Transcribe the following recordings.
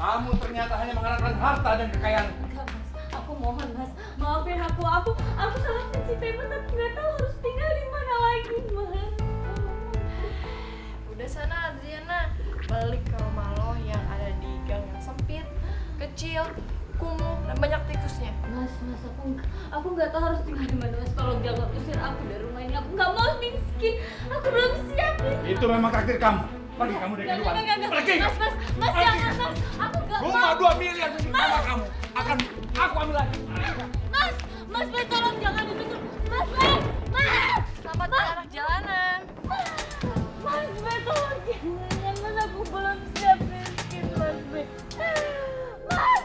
Kamu ternyata hanya mengharapkan harta dan kekayaan. Enggak mas, aku mohon mas, maafin aku sangat mencintai mas, tapi nggak tahu harus tinggal di mana lagi mas. Udah sana Adriana, balik ke rumah lo yang ada di gang yang sempit, kecil, kumuh, dan banyak tikusnya. Mas, aku nggak tahu harus tinggal di mana mas. Tolong jangan usir aku dari rumah ini. Aku nggak mau miskin. Aku belum siap. Itu memang takdir kamu. Pergi kamu dari kehidupan. Pergi. Mas, jangan mas. Aku nggak mau. Rumah 2 miliar milik mama kamu akan aku ambil lagi. Mas, tolong jangan ditutup. Mas. Selamat anak jalanan. Mas, tolong jangan. Aku belum siap miskin, Mas. Mas.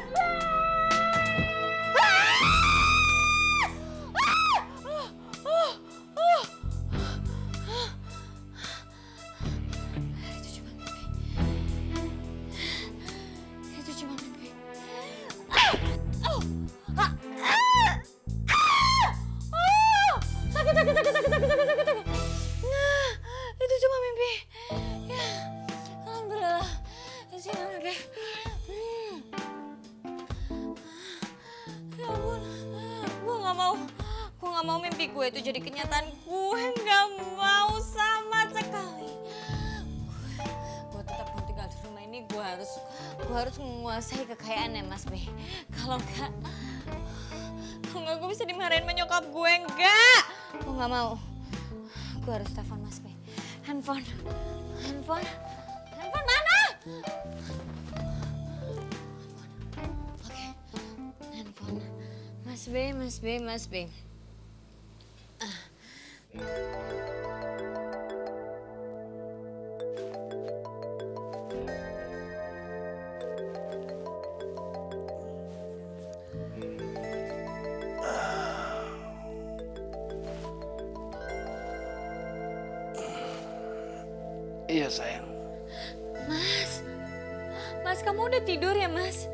Itu cuma mimpi. Sakit. Nah, itu cuma mimpi. Ya, alhamdulillah. Itu cuma mimpi. Ya ampun, gue nggak mau mimpi gue itu jadi kenyataan. Gue nggak mau sama sekali. Gue tetap mau tinggal di rumah ini. Gue harus menguasai kekayaannya Mas B. Kalau enggak gue bisa dimarahin sama nyokap gue. Enggak, gue nggak mau. Gue harus telepon Mas B. Handphone mana? Oke, handphone. Mas B. Iya sayang. Mas, kamu udah tidur ya, Mas?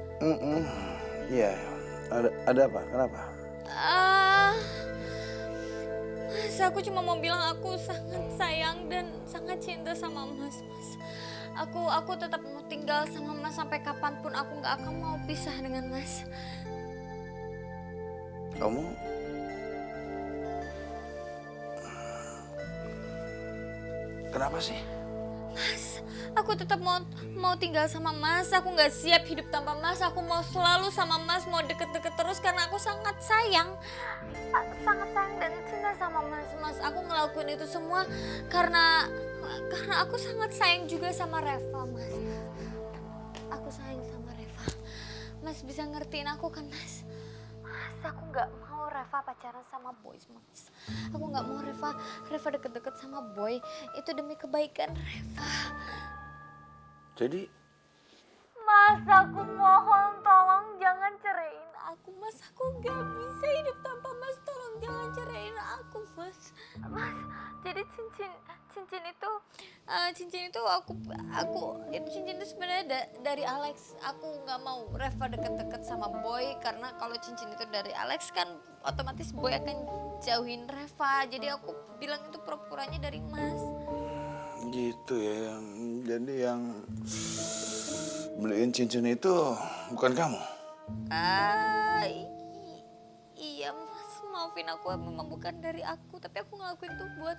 Iya. Ada apa? Kenapa? Mas, aku cuma mau bilang aku sangat sayang dan sangat cinta sama Mas. Aku tetap mau tinggal sama Mas sampai kapanpun. Aku nggak akan mau pisah dengan Mas. Kamu? Kenapa sih? Mas, aku tetap mau tinggal sama Mas. Aku nggak siap hidup tanpa Mas. Aku mau selalu sama Mas, mau deket-deket terus karena aku sangat sayang. Sangat sayang dan cinta sama Mas. Mas, aku ngelakuin itu semua karena aku sangat sayang juga sama Reva, Mas. Aku sayang sama Reva. Mas bisa ngertiin aku kan, Mas? Mas, aku nggak mau Reva pacaran sama Boy, Mas. Aku nggak mau Reva deket-deket sama Boy. Itu demi kebaikan Reva. Jadi? Mas, aku mohon tolong jangan ceraiin aku, Mas. Aku nggak bisa hidup tanpa Mas. Tolong jangan ceraiin aku, Mas. Mas, jadi cincin itu itu cincin itu sebenarnya dari Alex. Aku nggak mau Reva deket-deket sama Boy karena kalau cincin itu dari Alex kan otomatis Boy akan jauhin Reva. Jadi aku bilang itu pura-puranya dari Mas. Gitu ya. Jadi yang beliin cincin itu bukan kamu? Iya Mas, maafin aku memang bukan dari aku, tapi aku ngelakuin itu buat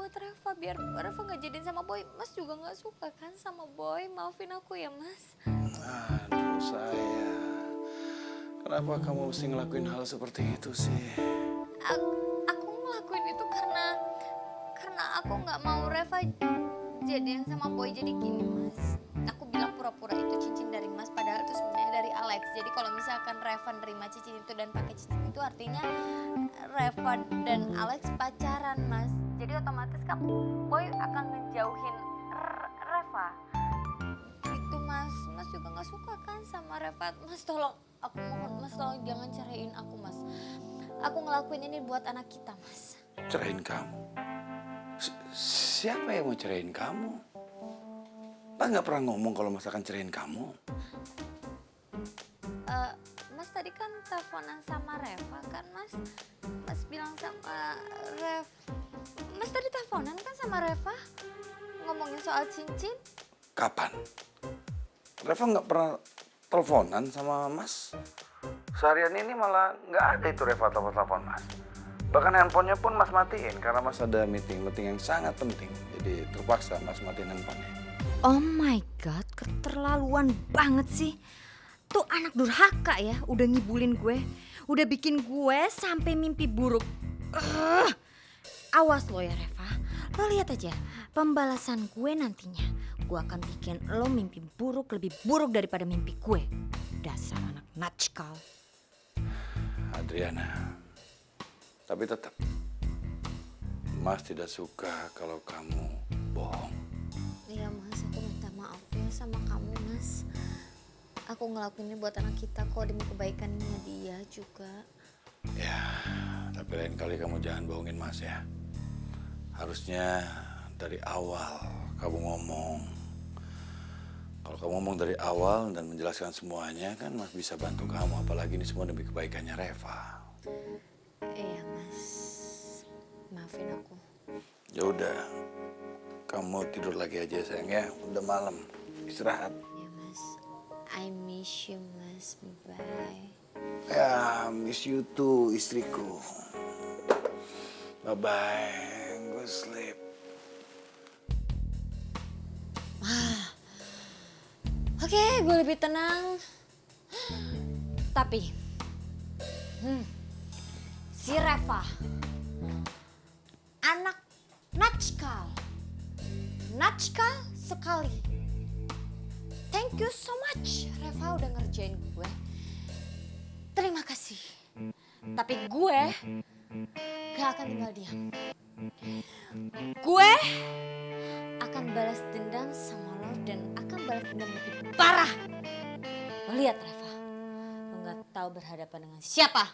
Reva biar Reva nggak jadiin sama Boy. Mas juga nggak suka kan sama Boy, maafin aku ya Mas. Aduh sayang, kenapa kamu mesti ngelakuin hal seperti itu sih? Aku ngelakuin itu karena aku nggak mau Reva jadian sama Boy. Jadi gini Mas, aku bilang pura-pura itu cincin dari Mas padahal itu sebenarnya dari Alex. Jadi kalau misalkan Reva nerima cincin itu dan pakai cincin itu artinya Reva dan Alex pacaran Mas. Jadi otomatis kan Boy akan ngejauhin Reva. Itu Mas juga nggak suka kan sama Reva. Mas tolong, aku mohon Mas tolong jangan ceraiin aku Mas. Aku ngelakuin ini buat anak kita Mas. Cerain kamu? Siapa yang mau cerain kamu? Mas nggak pernah ngomong kalau Mas akan cerain kamu. Mas tadi kan teleponan sama Reva kan Mas? Mas bilang sama Mas tadi teleponan kan sama Reva? Ngomongin soal cincin? Kapan? Reva nggak pernah teleponan sama Mas? Seharian ini malah nggak ada itu Reva telepon Mas. Bahkan handphonenya pun Mas matiin karena Mas ada meeting yang sangat penting. Jadi terpaksa Mas matiin handphonenya. Oh my God, keterlaluan banget sih. Tuh anak durhaka ya, udah ngibulin gue. Udah bikin gue sampai mimpi buruk. Awas lo ya Reva, lo lihat aja pembalasan gue nantinya. Gue akan bikin lo mimpi buruk lebih buruk daripada mimpi gue. Dasar anak natskal. Adriana, tapi tetap Mas tidak suka kalau kamu bohong. Iya Mas, aku minta maaf ya sama kamu Mas. Aku ngelakuin ini buat anak kita kok, demi kebaikannya dia juga. Ya, tapi lain kali kamu jangan bohongin Mas ya. Harusnya dari awal kamu ngomong. Kalau kamu ngomong dari awal dan menjelaskan semuanya kan Mas bisa bantu kamu. Apalagi ini semua demi kebaikannya Reva. Iya Mas, maafin aku. Ya udah, kamu tidur lagi aja sayang ya. Udah malam, istirahat. Iya Mas, I miss you Mas, bye. Ya, miss you too istriku. Bye-bye, go sleep. Oke, gue lebih tenang. Tapi, si Reva, anak natskal sekali. Thank you so much, Reva udah ngerjain gue. Terima kasih. Tapi gue gak akan tinggal diam. Gue akan balas dendam sama lo dan akan balas dendam lebih parah. Lo lihat Reva, lo gak tahu berhadapan dengan siapa.